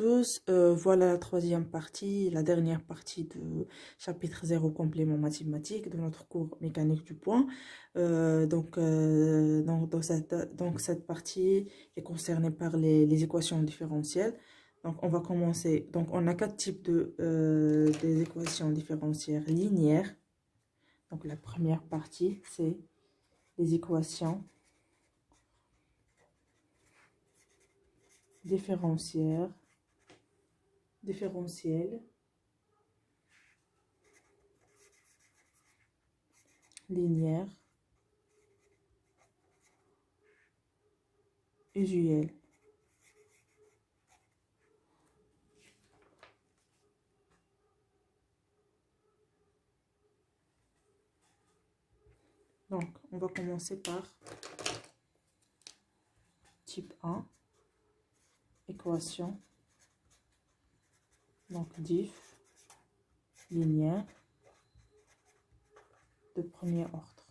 tous, voilà la troisième partie, la dernière partie de chapitre 0 complément mathématique de notre cours mécanique du point. Donc cette partie est concernée par les équations différentielles. Donc on va commencer, donc on a quatre types des équations différentielles linéaires. Donc la première partie c'est les équations différentielles linéaires usuelles. Donc, on va commencer par type 1, équation, donc diff, linéaire, de premier ordre.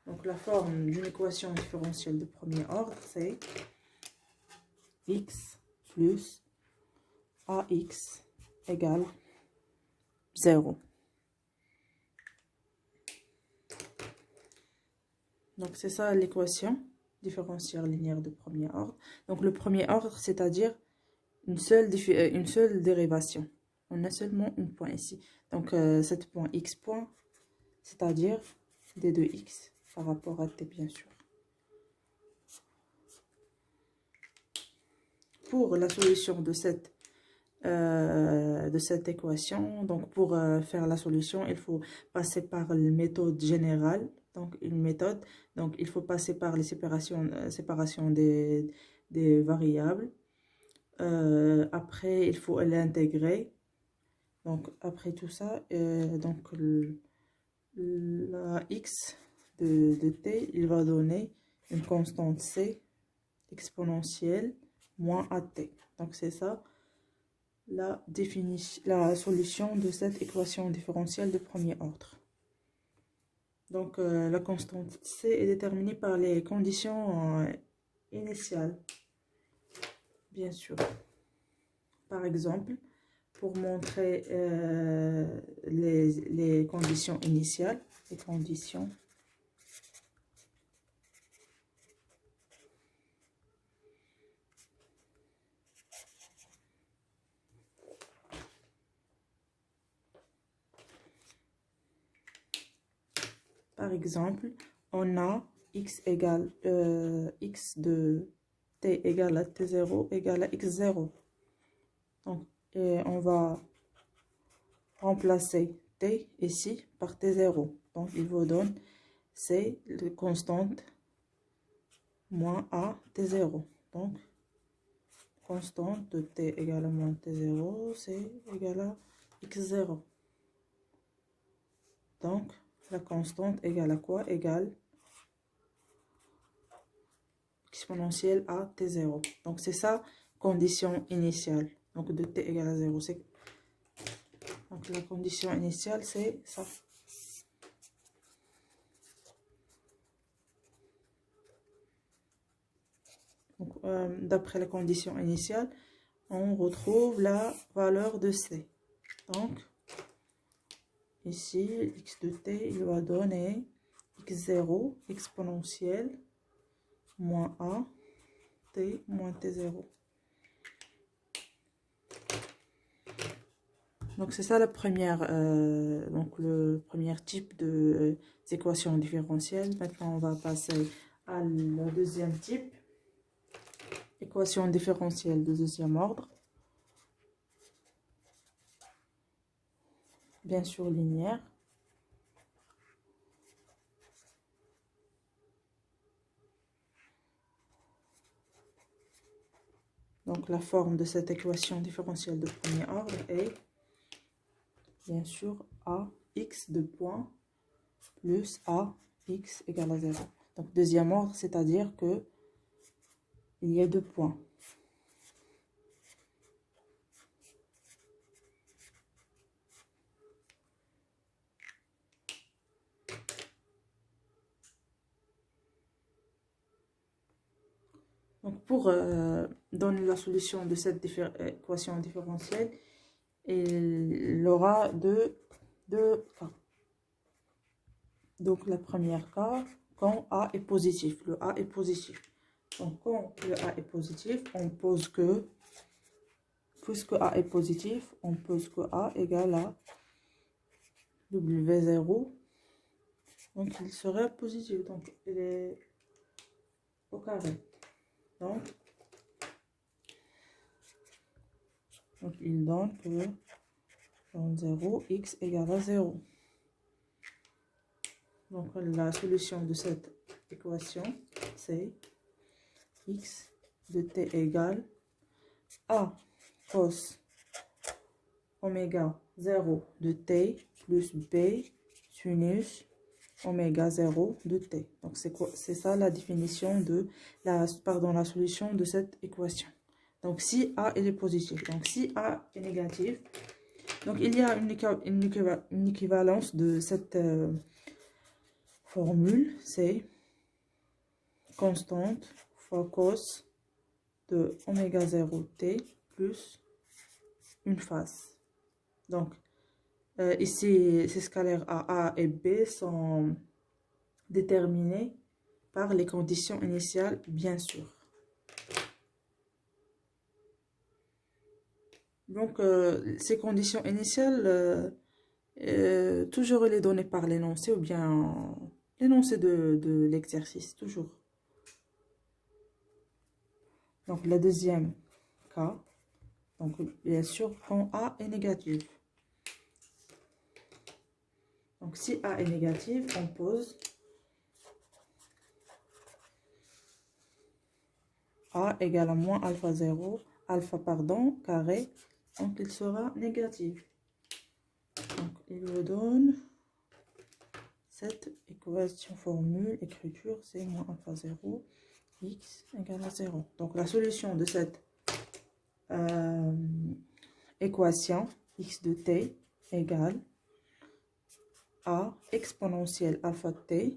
Donc, la forme d'une équation différentielle de premier ordre, c'est x plus ax égale 0. Donc, c'est ça l'équation différentielle linéaire de premier ordre. Donc, le premier ordre, c'est-à-dire une seule dérivation. On a seulement un point ici. Donc, cet point x point, c'est-à-dire d de x par rapport à t, bien sûr. Pour la solution de cette équation, donc pour faire la solution, il faut passer par la méthode générale. Donc, il faut passer par les séparation des variables. Après, il faut l'intégrer. Donc, après tout ça, donc la x de t, il va donner une constante c exponentielle moins at. Donc, c'est ça la solution de cette équation différentielle de premier ordre. Donc, la constante c est déterminée par les conditions initiales, bien sûr. Par exemple, pour montrer les conditions initiales, par exemple, on a x égale x de t égale à t0 égale à x0. Donc, on va remplacer t ici par t0. Donc, il vous donne c de constante moins a t0. Donc, constante de t égale à moins t0, c'est égal à x0. Donc, la constante égale à quoi? Égale exponentielle à t0. Donc, c'est ça, condition initiale. Donc, de t égale à 0. Donc, la condition initiale, c'est ça. D'après la condition initiale, on retrouve la valeur de c. Donc, ici, x de t, il va donner x0 exponentielle moins a t moins t0. Donc, c'est ça la première, donc le premier type de équation différentielle. Maintenant, on va passer à le deuxième type, équation différentielle de deuxième ordre. Bien sûr, linéaire. Donc, la forme de cette équation différentielle de premier ordre est, bien sûr, ax de point plus ax égale à 0. Donc, deuxième ordre, c'est-à-dire que il y a deux points. Donc, pour donner la solution de cette équation différentielle, il aura deux cas. Donc, la première cas, quand A est positif. Le A est positif. Donc, quand le A est positif, on pose que, puisque A est positif, on pose que A égale à W0. Donc, il serait positif. Donc, il est au carré. Donc il donne que dans 0, x égale à 0. Donc, la solution de cette équation, c'est x de t égale a cos oméga 0 de t plus b sinus oméga 0 de t. Donc, c'est quoi? C'est ça la définition de la solution de cette équation. Donc, si a est positif, donc si a est négatif, donc il y a une équivalence de cette formule, c'est constante fois cos de oméga 0 t plus une face. Donc, ici, ces scalaires A et B sont déterminés par les conditions initiales, bien sûr. Donc, ces conditions initiales, toujours les données par l'énoncé ou bien l'énoncé de l'exercice, toujours. Donc, le deuxième cas, donc bien sûr, quand A est négatif. Donc, si A est négatif, on pose A égale à moins alpha 0, carré, donc il sera négatif. Donc, il me donne cette équation formule, écriture, c'est moins alpha 0, x égale à 0. Donc, la solution de cette équation, x de t égale a exponentielle alpha t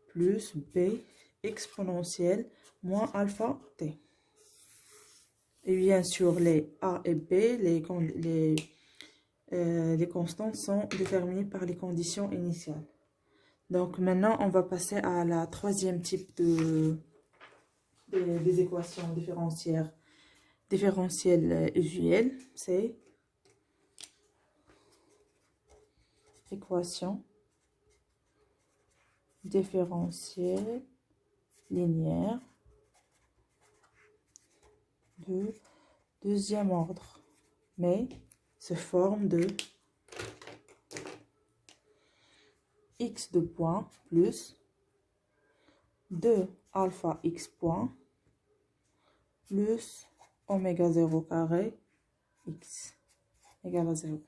plus b exponentielle moins alpha t. Et bien sûr, les a et b, les constantes sont déterminées par les conditions initiales. Donc maintenant, on va passer à la troisième type des équations différentielles usuelles. C'est équation différentielle linéaire de deuxième ordre, mais se forme de x de point plus 2 alpha x point plus oméga 0 carré x égale à 0.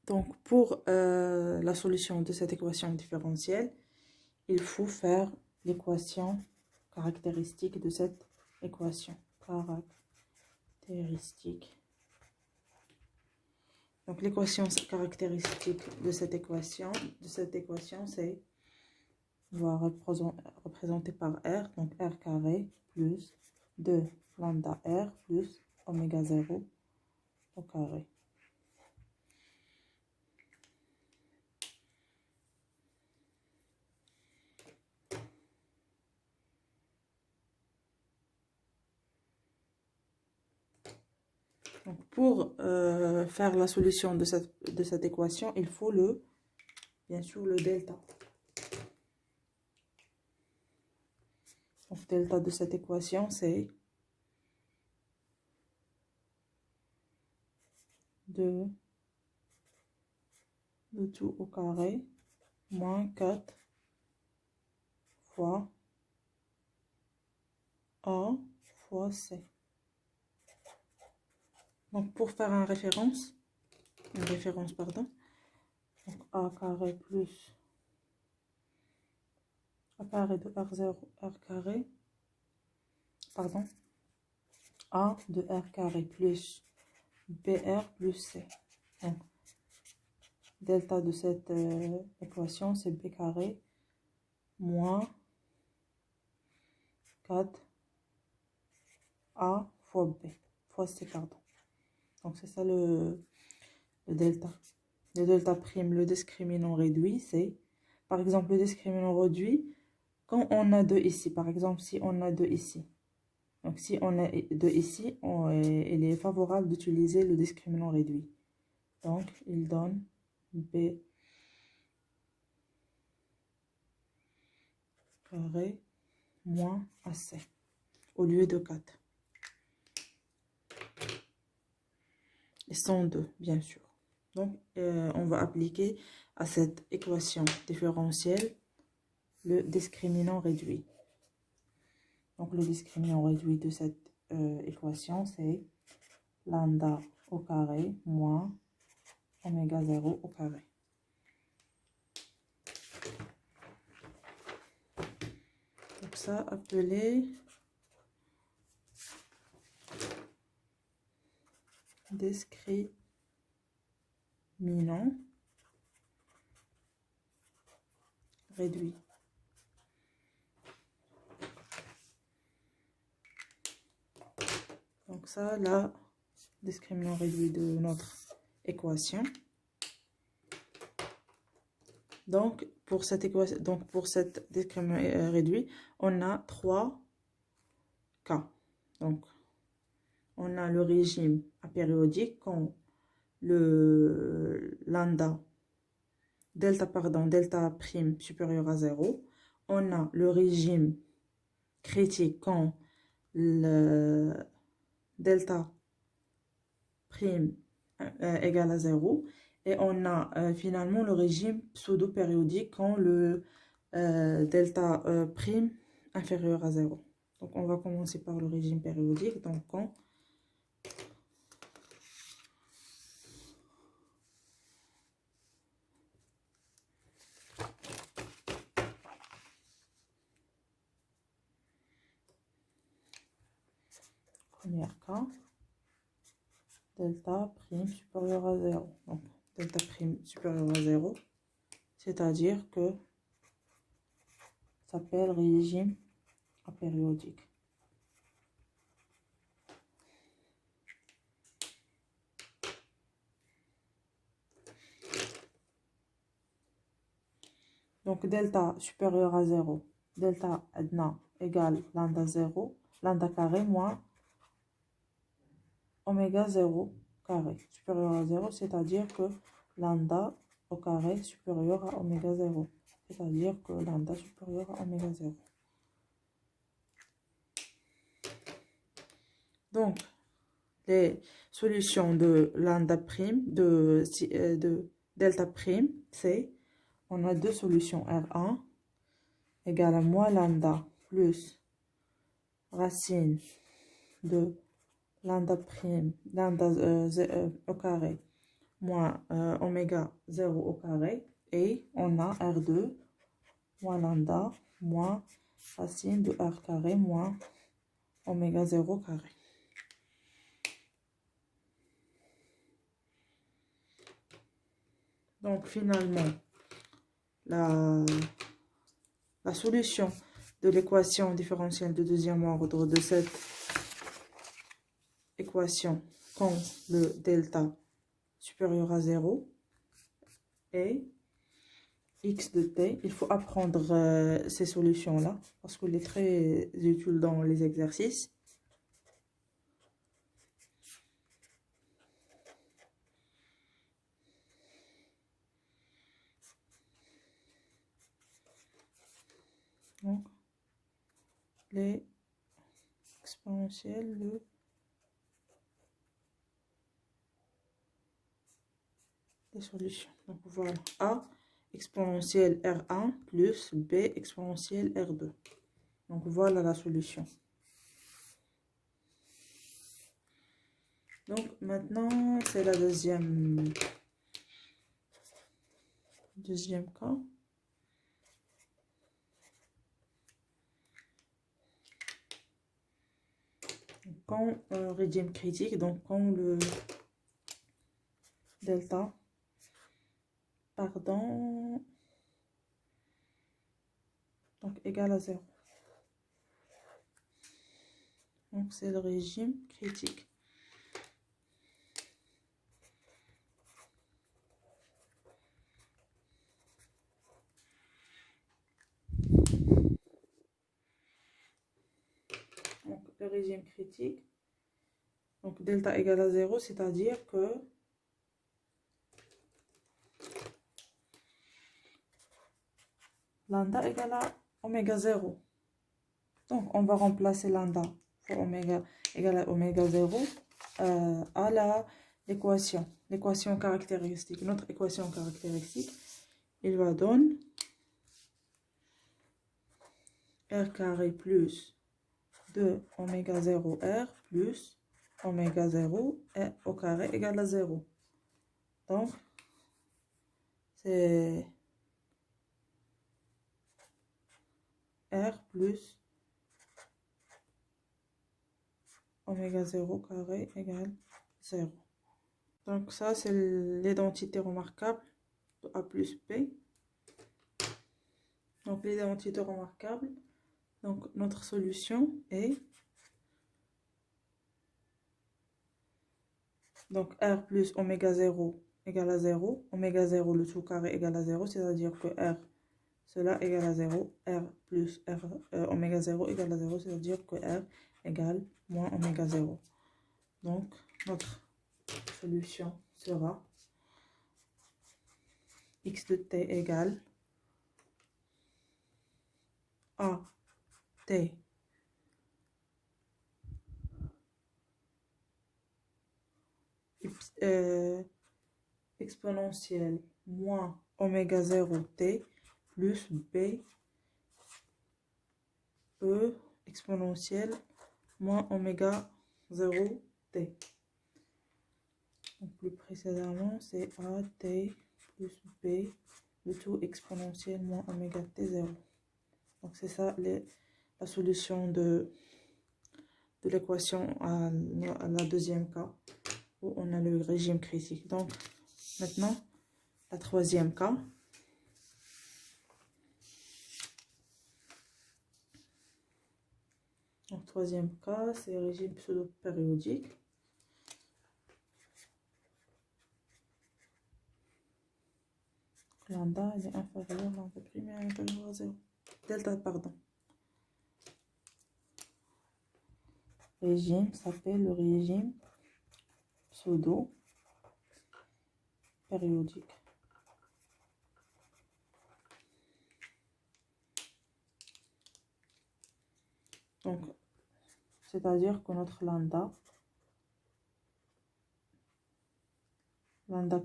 Donc, pour la solution de cette équation différentielle, il faut faire l'équation caractéristique de cette équation. Caractéristique. Donc, l'équation caractéristique de cette équation, c'est, on va représenter par R, donc R carré plus 2 lambda R plus oméga 0 au carré. Donc, pour faire la solution de cette équation, il faut bien sûr le delta. Donc, delta de cette équation, c'est 2 de tout au carré moins 4 fois A fois C. Donc, pour faire une référence, pardon, donc A carré plus A carré de R0, R carré, pardon, A de R carré plus BR plus C. Donc, delta de cette équation, c'est B carré moins 4A fois B, fois C, pardon. Donc, c'est ça le delta. Le delta prime, le discriminant réduit, c'est, par exemple, le discriminant réduit, quand on a 2 ici, par exemple, si on a 2 ici. Donc, si on a 2 ici, il est favorable d'utiliser le discriminant réduit. Donc, il donne B carré moins AC au lieu de 4. Et 102, bien sûr. Donc, on va appliquer à cette équation différentielle le discriminant réduit. Donc, le discriminant réduit de cette équation, c'est lambda au carré moins oméga 0 au carré. Donc, ça, appelé discriminant réduit. Donc ça, là, discriminant réduit de notre équation. Donc pour cette équation, donc pour cette discriminant réduit, on a 3 cas. Donc on a le régime apériodique quand le lambda delta prime supérieur à 0. On a le régime critique quand le delta prime égale à 0. Et on a finalement le régime pseudo-périodique quand le delta prime inférieur à 0. Donc on va commencer par le régime périodique. Donc quand premier cas, delta prime supérieur à 0. Donc delta prime supérieur à 0, c'est-à-dire que ça s'appelle régime apériodique. Donc delta supérieur à 0, delta adna égale lambda 0, lambda carré moins oméga 0 carré supérieur à 0, c'est-à-dire que lambda au carré supérieur à oméga 0, c'est-à-dire que lambda supérieur à oméga 0. Donc, les solutions de lambda prime, de delta prime, c'est, on a deux solutions, R1 égale à moins lambda plus racine de lambda prime, lambda au carré, moins oméga 0 au carré. Et on a R2 moins lambda moins racine de R carré moins oméga 0 carré. Donc finalement, la solution de l'équation différentielle de deuxième ordre de cette équation quand le delta supérieur à 0 est x de t. Il faut apprendre ces solutions-là parce qu'il est très utile dans les exercices. Donc, les exponentielles des solutions. Donc voilà, A exponentielle R1 plus B exponentielle R2. Donc voilà la solution. Donc maintenant, c'est la deuxième cas. Quand régime critique, donc quand le delta, pardon, donc égal à 0. Donc c'est le régime critique. Donc le régime critique, donc delta égale à 0, c'est-à-dire que lambda égale à oméga 0. Donc on va remplacer lambda pour oméga égale à oméga 0 à l'équation caractéristique. Notre équation caractéristique, il va donner r carré plus 2 oméga 0 r plus oméga 0 et au carré égale à 0. Donc, c'est r plus oméga 0 carré égale 0. Donc ça, c'est l'identité remarquable de A plus B. Donc l'identité remarquable. Donc notre solution est donc R plus oméga 0 égale à 0. Oméga 0, le tout carré égale à 0. C'est-à-dire que R, cela égale à 0. R plus oméga 0 égale à 0. C'est-à-dire que R égale moins oméga 0. Donc notre solution sera x de t égale a t exponentielle moins oméga 0 t plus b e exponentielle moins oméga 0 t. Donc plus précisément, c'est a t plus b, le tout exponentiel moins oméga t 0. Donc c'est ça la solution de l'équation à la deuxième cas, où on a le régime critique. Donc maintenant, la troisième cas. Donc troisième cas, c'est le régime pseudo-périodique. Lambda est inférieur, lambda prime est inférieur à 0. Delta, pardon. Régime s'appelle le régime pseudo-périodique. Donc, c'est-à-dire que notre lambda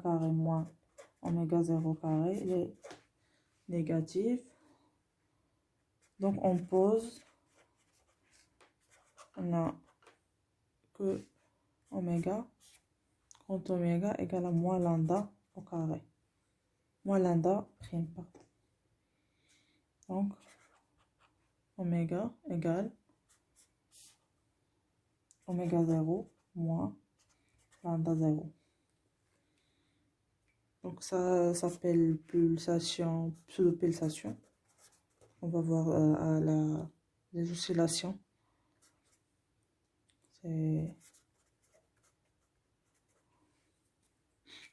carré moins oméga 0 carré, il est négatif. Donc, on pose, on a que oméga, quand oméga égale à moins lambda au carré. Moins lambda prime, pardon. Donc, oméga égale oméga 0 moins lambda 0. Donc ça s'appelle pulsation, pseudo-pulsation. On va voir à les oscillations. C'est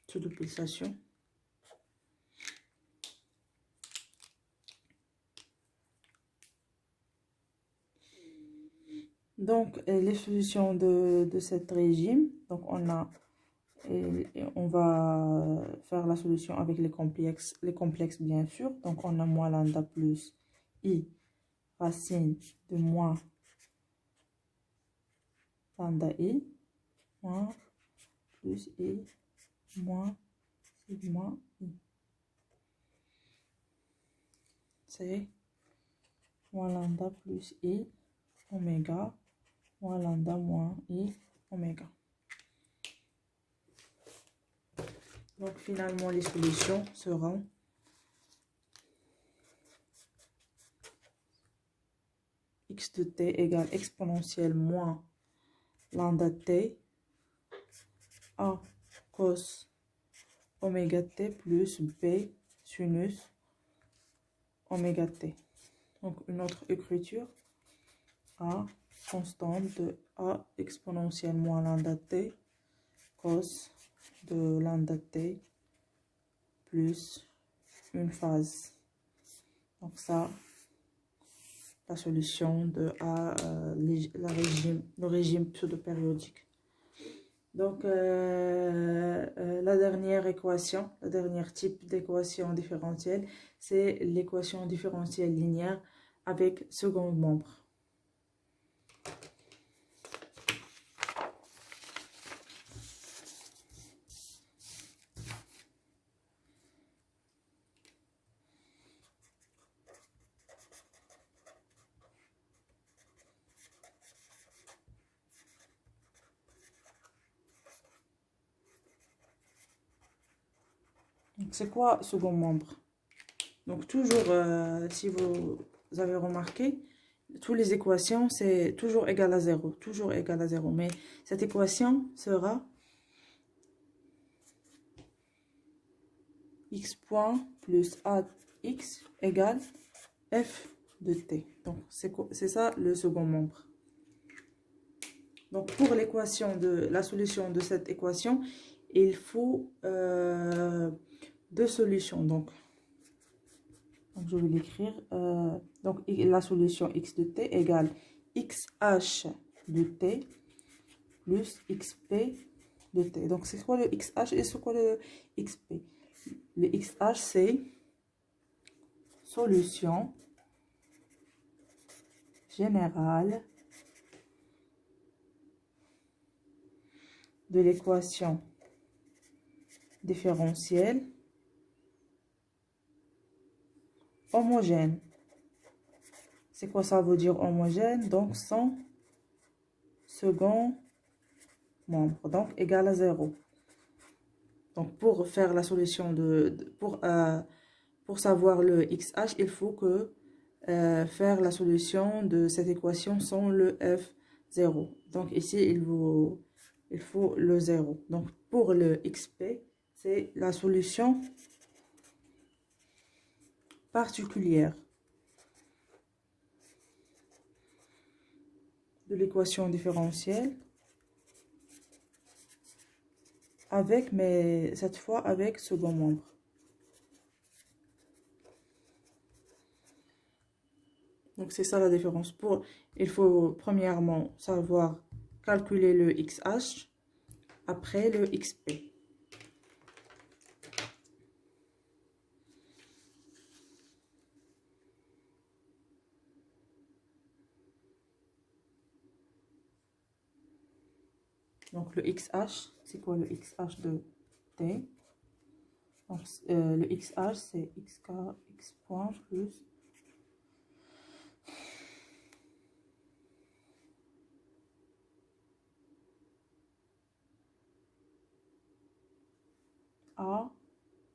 pseudo-pulsation. Donc les solutions de cet régime, donc on a on va faire la solution avec les complexes bien sûr. Donc on a moins lambda plus i racine de moins lambda i moins plus i moins sigma i. C'est moins lambda plus i oméga moins lambda moins i oméga. Donc finalement les solutions seront x de t égale exponentielle moins lambda t a cos oméga t plus b sinus oméga t. Donc, une autre écriture, a constante de a exponentielle moins lambda t cos de lambda t plus une phase. Donc ça, la solution de A, le régime pseudo-périodique. Donc, la dernière équation, le dernier type d'équation différentielle, c'est l'équation différentielle linéaire avec second membre. C'est quoi second membre? Donc toujours, si vous avez remarqué, toutes les équations, c'est toujours égal à 0. Toujours égal à 0. Mais cette équation sera x point plus ax égale f de t. Donc c'est ça le second membre. Donc pour l'équation de la solution de cette équation, il faut deux solutions. Donc je vais l'écrire. Donc, la solution x de t égale xh de t plus xp de t. Donc, c'est quoi le xh et c'est quoi le xp? Le xh, c'est solution générale de l'équation différentielle homogène. C'est quoi ça veut dire homogène? Donc, sans second membre. Donc, égal à 0. Donc, pour faire la solution pour savoir le xh, il faut que faire la solution de cette équation sans le f0. Donc, ici, il faut le 0. Donc, pour le xp, c'est la solution particulière de l'équation différentielle avec, mais cette fois avec second membre. Donc, c'est ça la différence. Il faut premièrement savoir calculer le xh, après le xp. Donc, le xh, c'est quoi le xh de t? Donc, le xh, c'est x point plus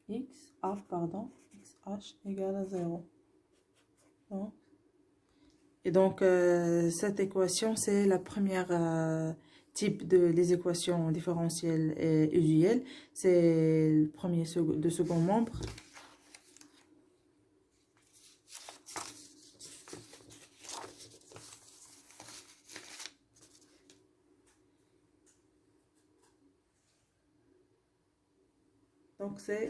xh égale à 0. Donc, et donc, cette équation, c'est la première type des équations différentielles et usuelles. C'est le premier de second membre. Donc, c'est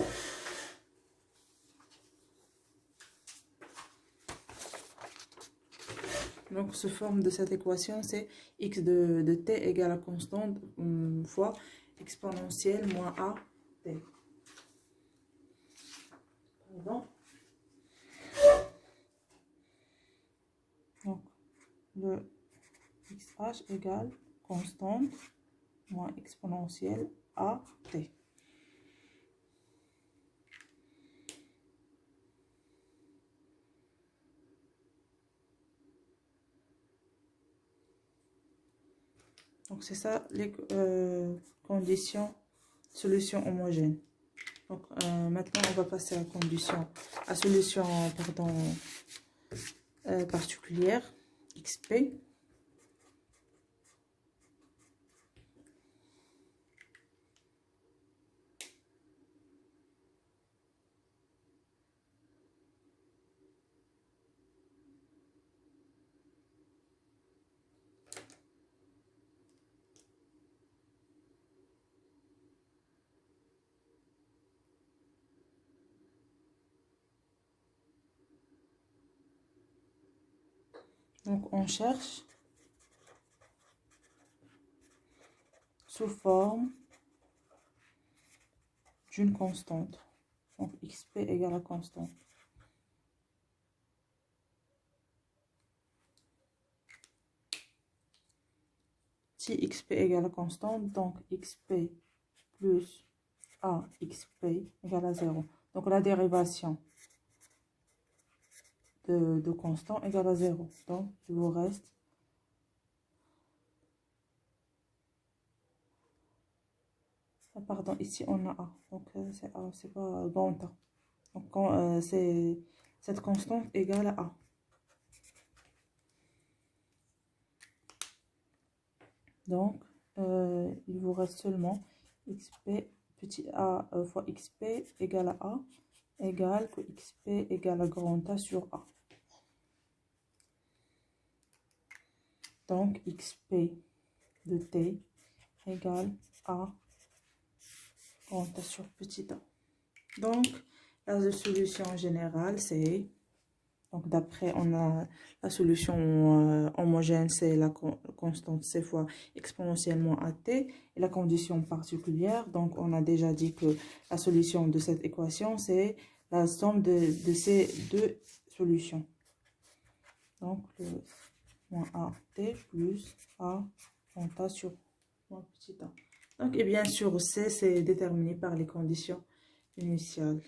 donc, sous forme de cette équation, c'est x de t égale à constante fois exponentielle moins a t. Pardon. Donc, le xh égale constante moins exponentielle a t. Donc, c'est ça les conditions solution homogène. Donc, maintenant, on va passer à solution particulière, xp. Donc, on cherche sous forme d'une constante. Donc, xp égale à constante. Si xp égale à constante, donc xp plus a xp égale à 0. Donc, la dérivation de constant égale à 0. Donc, il vous reste pardon, ici on a a. Donc, c'est a, c'est pas grand A. Donc, c'est cette constante égale à a. Donc, il vous reste seulement xp petit a fois xp égale à a égale que xp égale à grand A sur a. Donc, xp de t égale a grand A sur petit a. Donc, la solution générale, c'est... Donc, d'après, on a la solution homogène, c'est la constante c fois exponentiellement à t. Et la condition particulière, donc on a déjà dit que la solution de cette équation, c'est la somme de ces deux solutions. Donc, le moins a t plus a grand A sur moins petit a. Donc, et bien sûr, c, c'est déterminé par les conditions initiales.